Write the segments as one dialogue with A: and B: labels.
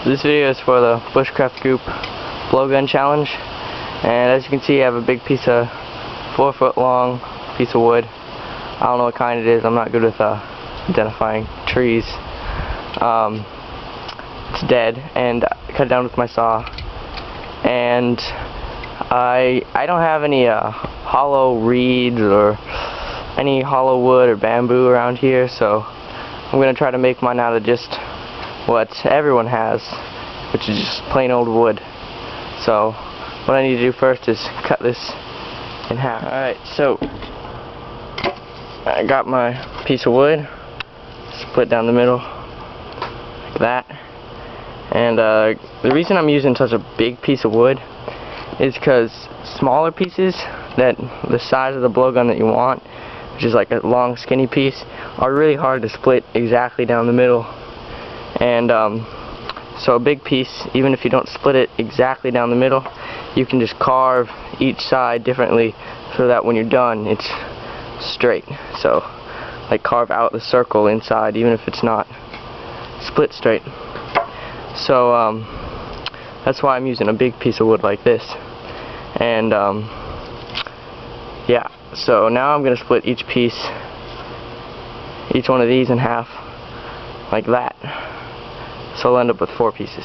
A: So this video is for the Bushcraft Group blowgun challenge, and as you can see I have a big piece of 4 foot long piece of wood. I don't know what kind it is. I'm not good with identifying trees. It's dead, and I cut it down with my saw, and I don't have any hollow reeds or any hollow wood or bamboo around here, so I'm gonna try to make mine out of just what everyone has, which is just plain old wood. So what I need to do first is cut this in half. Alright, so I got my piece of wood, split down the middle like that, and the reason I'm using such a big piece of wood is because smaller pieces that the size of the blowgun that you want, which is like a long skinny piece, are really hard to split exactly down the middle. And so a big piece, even if you don't split it exactly down the middle, you can just carve each side differently so that when you're done it's straight. So like carve out the circle inside even if it's not split straight. So that's why I'm using a big piece of wood like this. And yeah, so now I'm going to split each one of these in half like that. So I'll end up with 4 pieces.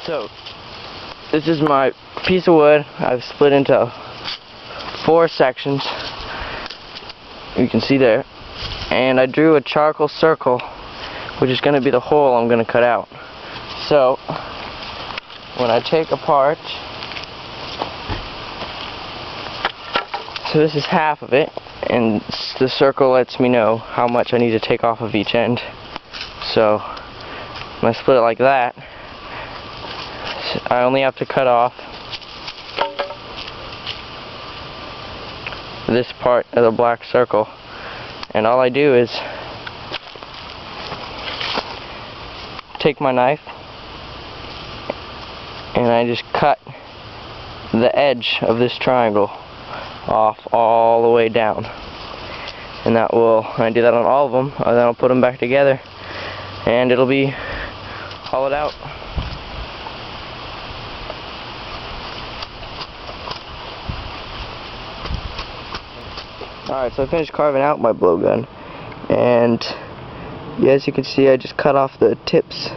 A: So this is my piece of wood. I've split into 4 sections, you can see there, and I drew a charcoal circle which is going to be the hole I'm going to cut out. So when I take apart, so this is half of it, and the circle lets me know how much I need to take off of each end. So when I split it like that, I only have to cut off this part of the black circle, and all I do is take my knife and I just cut the edge of this triangle off all the way down, and that will, when I do that on all of them, then I'll put them back together and it'll be hollowed out. Alright, so I finished carving out my blowgun, and as you can see I just cut off the tips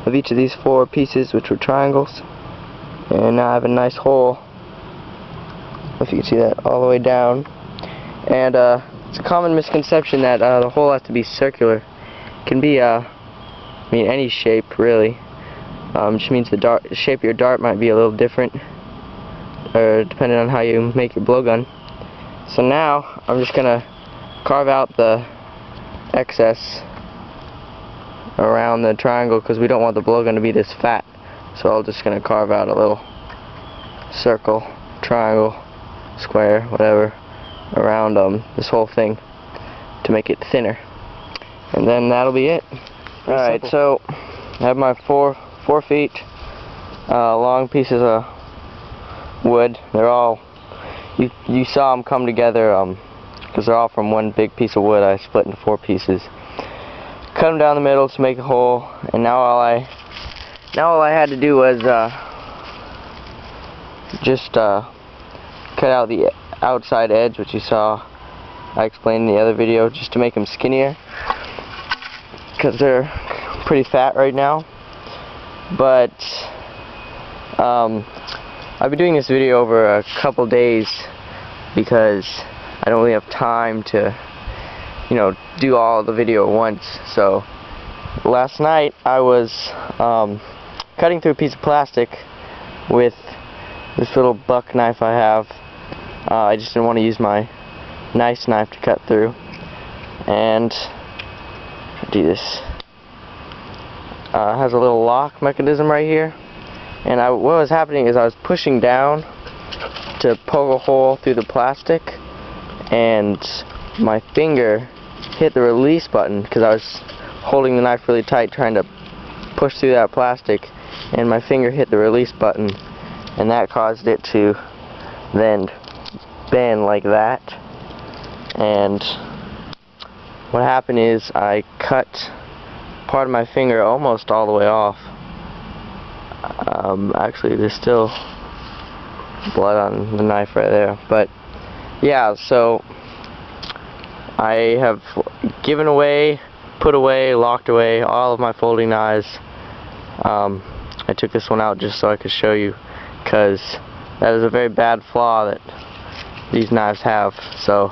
A: of each of these 4 pieces, which were triangles, and now I have a nice hole, if you can see that, all the way down. And it's a common misconception that the hole has to be circular. It can be any shape really. Just means the shape of your dart might be a little different, or depending on how you make your blowgun. So now I'm just gonna carve out the excess around the triangle because we don't want the blowgun to be this fat. So I'm just gonna carve out a little circle, triangle, square, whatever, around this whole thing to make it thinner, and then that'll be it. Alright, so I have my 4 feet long pieces of wood. They're all, you saw them come together because they're all from one big piece of wood I split into 4 pieces. Cut them down the middle to make a hole, and now all I had to do was just cut out the outside edge, which you saw I explained in the other video, just to make them skinnier because they're pretty fat right now. But I've been doing this video over a couple days because I don't really have time to, do all the video at once. So last night I was cutting through a piece of plastic with this little buck knife I have. I just didn't want to use my nice knife to cut through, and do this. It has a little lock mechanism right here, and what was happening is I was pushing down to poke a hole through the plastic, and my finger hit the release button because I was holding the knife really tight trying to push through that plastic, and my finger hit the release button, and that caused it to then bend like that. And what happened is I cut part of my finger almost all the way off. Actually, there's still blood on the knife right there, but yeah, so I have given away, put away, locked away all of my folding knives. I took this one out just so I could show you, because that is a very bad flaw that these knives have, so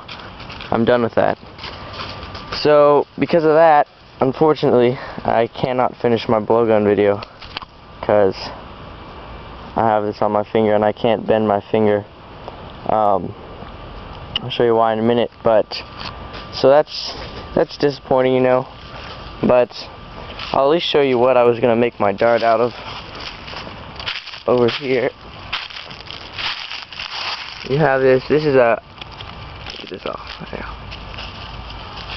A: I'm done with that. So because of that, unfortunately, I cannot finish my blowgun video because I have this on my finger and I can't bend my finger. I'll show you why in a minute, but so that's disappointing, you know, but I'll at least show you what I was going to make my dart out of over here. You have this is a, get this off,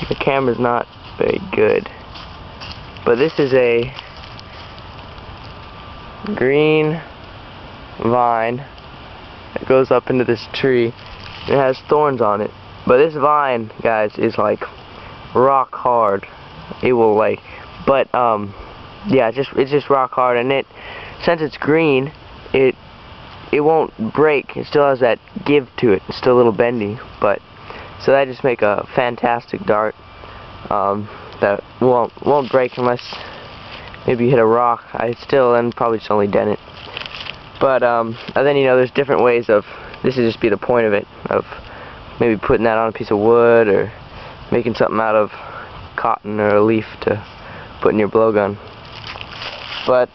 A: the camera's not very good, but this is a green vine that goes up into this tree. It has thorns on it, but this vine, guys, is like rock hard. It will like, but yeah, it's just rock hard, and since it's green, it won't break. It still has that give to it. It's still a little bendy, but so that just make a fantastic dart that won't break unless maybe you hit a rock. I still then probably just only dent it. But and then, you know, there's different ways of, this would just be the point of it, of maybe putting that on a piece of wood or making something out of cotton or a leaf to put in your blowgun. But